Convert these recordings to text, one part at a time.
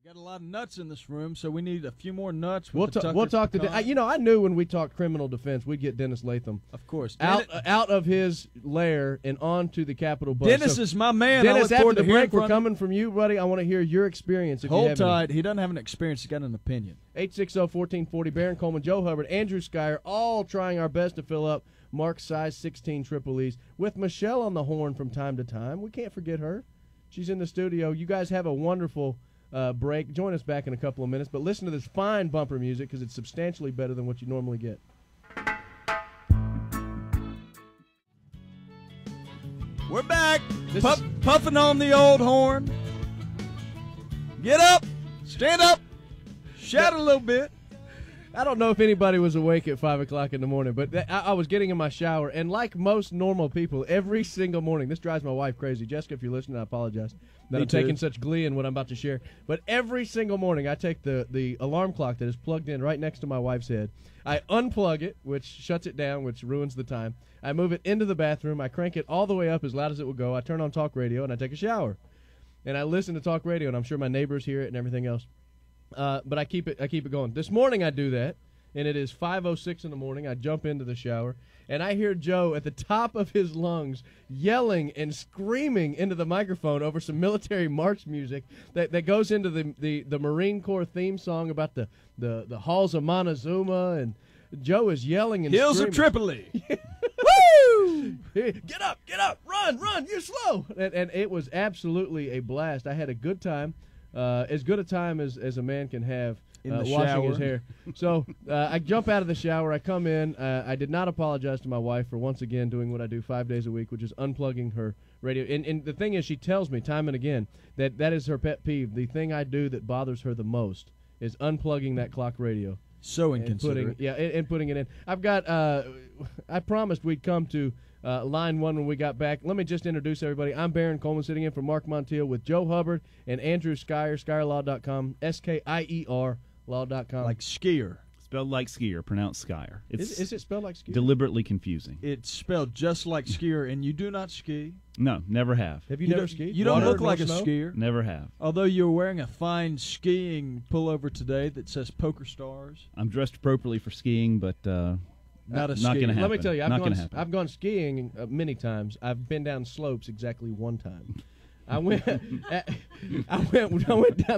Got a lot of nuts in this room, so we need a few more nuts. We'll talk to I knew when we talked criminal defense, we'd get Dennis Latham. Of course. Out of his lair and onto the Capitol bus. Dennis is my man. Dennis, after the break, we're from coming from you, buddy. I want to hear your experience. Hold tight. He doesn't have an experience. He's got an opinion. 860-1440, Baron Coleman, Joe Hubbard, Andrew Schuyler, all trying our best to fill up Mark's size 16 Triple E's. With Michelle on the horn from time to time. We can't forget her. She's in the studio. You guys have a wonderful break. Join us back in a couple of minutes, but listen to this fine bumper music because it's substantially better than what you normally get. We're back. Puffing on the old horn. Get up. Stand up. Shout a little bit. I don't know if anybody was awake at 5 o'clock in the morning, but I was getting in my shower, and like most normal people, every single morning, this drives my wife crazy. Jessica, if you're listening, I apologize that I'm taking such glee in what I'm about to share. But every single morning, I take the alarm clock that is plugged in right next to my wife's head. I unplug it, which shuts it down, which ruins the time. I move it into the bathroom. I crank it all the way up as loud as it will go. I turn on talk radio, and I take a shower. And I listen to talk radio, and I'm sure my neighbors hear it and everything else. But I keep it going. This morning I do that, and it is 5:06 in the morning. I jump into the shower, and I hear Joe at the top of his lungs yelling and screaming into the microphone over some military march music that goes into the Marine Corps theme song about the halls of Montezuma, and Joe is yelling and Hills screaming. of Tripoli. Woo! Get up, run, you're slow. And it was absolutely a blast. I had a good time. As good a time as a man can have washing his hair. So I jump out of the shower. I come in. I did not apologize to my wife for once again doing what I do 5 days a week, which is unplugging her radio. And the thing is, she tells me time and again that is her pet peeve. The thing I do that bothers her the most is unplugging that clock radio. So inconsiderate. And putting it in. I've got I promised we'd come to line one when we got back. Let me just introduce everybody. I'm Baron Coleman, sitting in for Mark Montiel with Joe Hubbard and Andrew Schuyler, SchuylerLaw.com, SKIER Law.com. Like skier. Spelled like skier, pronounced Skyer. Is it spelled like skier? Deliberately confusing. It's spelled just like skier, and you do not ski. No, never have. Have you never skied? You don't look like a skier. Never have. Although you're wearing a fine skiing pullover today that says Poker Stars. I'm dressed appropriately for skiing, but not going to happen. Let me tell you, I've gone skiing many times. I've been down slopes exactly one time. I went down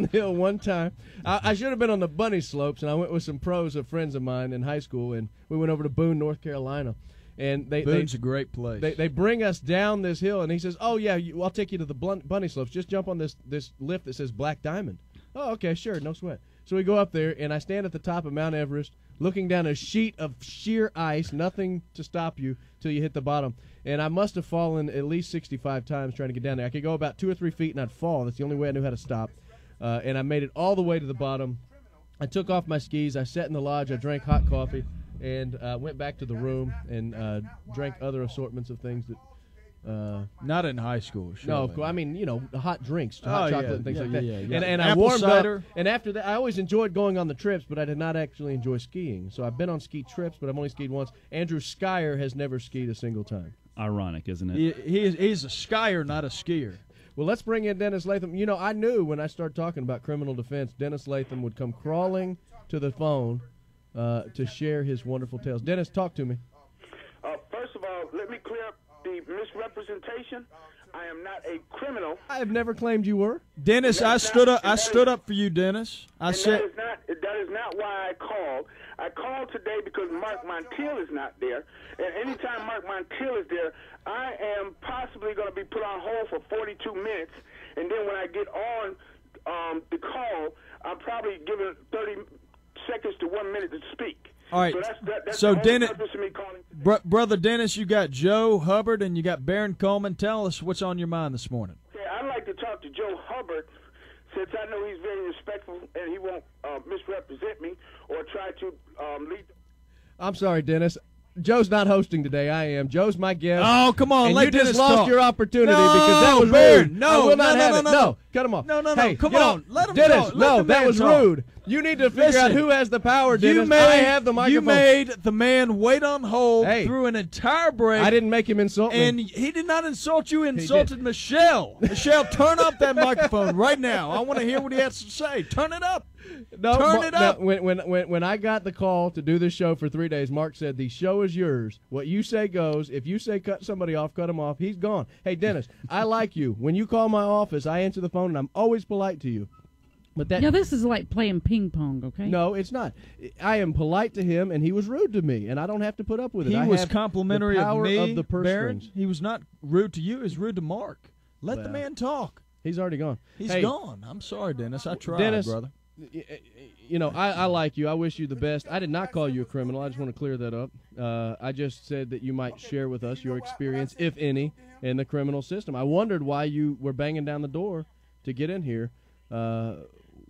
the hill one time. I should have been on the bunny slopes, and I went with some pros of friends of mine in high school, and we went over to Boone, North Carolina. And Boone's a great place. They bring us down this hill, and he says, "Oh yeah, I'll take you to the bunny slopes. Just jump on this lift that says Black Diamond." Oh, okay, sure, no sweat. So we go up there, and I stand at the top of Mount Everest, looking down a sheet of sheer ice, nothing to stop you till you hit the bottom. And I must have fallen at least 65 times trying to get down there. I could go about 2 or 3 feet, and I'd fall. That's the only way I knew how to stop. And I made it all the way to the bottom. I took off my skis. I sat in the lodge. I drank hot coffee and went back to the room and drank other assortments of things that not in high school. No, of course. I mean, hot drinks, hot chocolate, and things like that. Yeah. And I warmed up. And after that, I always enjoyed going on the trips, but I did not actually enjoy skiing. So I've been on ski trips, but I've only skied once. Andrew Schuyler has never skied a single time. Ironic, isn't it? He's a skier, not a skier. Well, let's bring in Dennis Latham. I knew when I started talking about criminal defense, Dennis Latham would come crawling to the phone to share his wonderful tales. Dennis, talk to me. First of all, let me clear up the misrepresentation. I am not a criminal. I have never claimed you were. Dennis, I stood up for you, Dennis. That is not why I called. I called today because Mark Montiel is not there. And anytime Mark Montiel is there, I am possibly going to be put on hold for 42 minutes. And then when I get on the call, I'm probably given 30 seconds to 1 minute to speak. All right. So that's Dennis, Brother Dennis, you got Joe Hubbard and you got Baron Coleman. Tell us what's on your mind this morning. Okay, I'd like to talk to Joe Hubbard, since I know he's very respectful and he won't misrepresent me or try to lead. I'm sorry, Dennis. Joe's not hosting today. I am. Joe's my guest. Oh, come on. And let you Dennis just lost talk. your opportunity no, because that was Baron, rude. No, I will not no, have no, it. no. No, cut him off. No, Hey, come on. Let him Dennis, talk. Let no, the that man was talk. rude. You need to figure out who has the power, Dennis. I have the microphone. You made the man wait on hold Hey, through an entire break. I didn't make him insult me. And he did not insult you. He insulted Michelle. Michelle, turn up that microphone right now. I want to hear what he has to say. Turn it up. Turn it up. When I got the call to do this show for 3 days, Mark said, the show is yours. What you say goes. If you say cut somebody off, cut him off. He's gone. Hey, Dennis, I like you. When you call my office, I answer the phone, and I'm always polite to you. But this is like playing ping pong, okay? No, it's not. I am polite to him, and he was rude to me, and I don't have to put up with it. He was complimentary the power of me, of the purse Barron. strings. He was not rude to you. He was rude to Mark. Let the man talk. He's already gone. He's gone. I'm sorry, Dennis. I tried, Dennis, brother. You know, I like you. I wish you the best. I did not call you a criminal. I just want to clear that up. I just said that you might share with us your experience, if any, in the criminal system. I wondered why you were banging down the door to get in here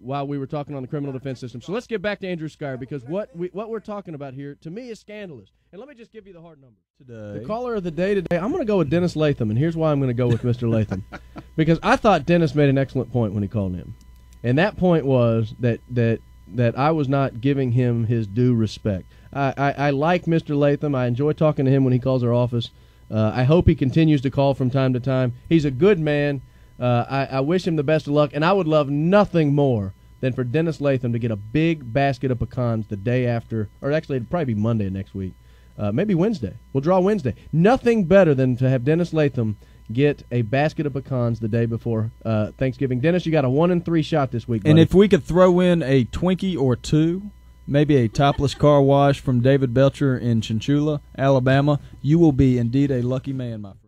while we were talking on the criminal defense system. So let's get back to Andrew Skyer, because what we're talking about here, to me, is scandalous. And let me just give you the hard number. The caller of the day today, I'm going to go with Dennis Latham, and here's why I'm going to go with Mr. Latham. Because I thought Dennis made an excellent point when he called him. And that point was that I was not giving him his due respect. I like Mr. Latham. I enjoy talking to him when he calls our office. I hope he continues to call from time to time. He's a good man. I wish him the best of luck, and I would love nothing more than for Dennis Latham to get a big basket of pecans the day after, or actually it'd probably be Monday next week, maybe Wednesday. We'll draw Wednesday. Nothing better than to have Dennis Latham get a basket of pecans the day before Thanksgiving. Dennis, you got a 1-in-3 shot this week, buddy. And if we could throw in a Twinkie or two, maybe a topless car wash from David Belcher in Chinchula, Alabama, you will be indeed a lucky man, my friend.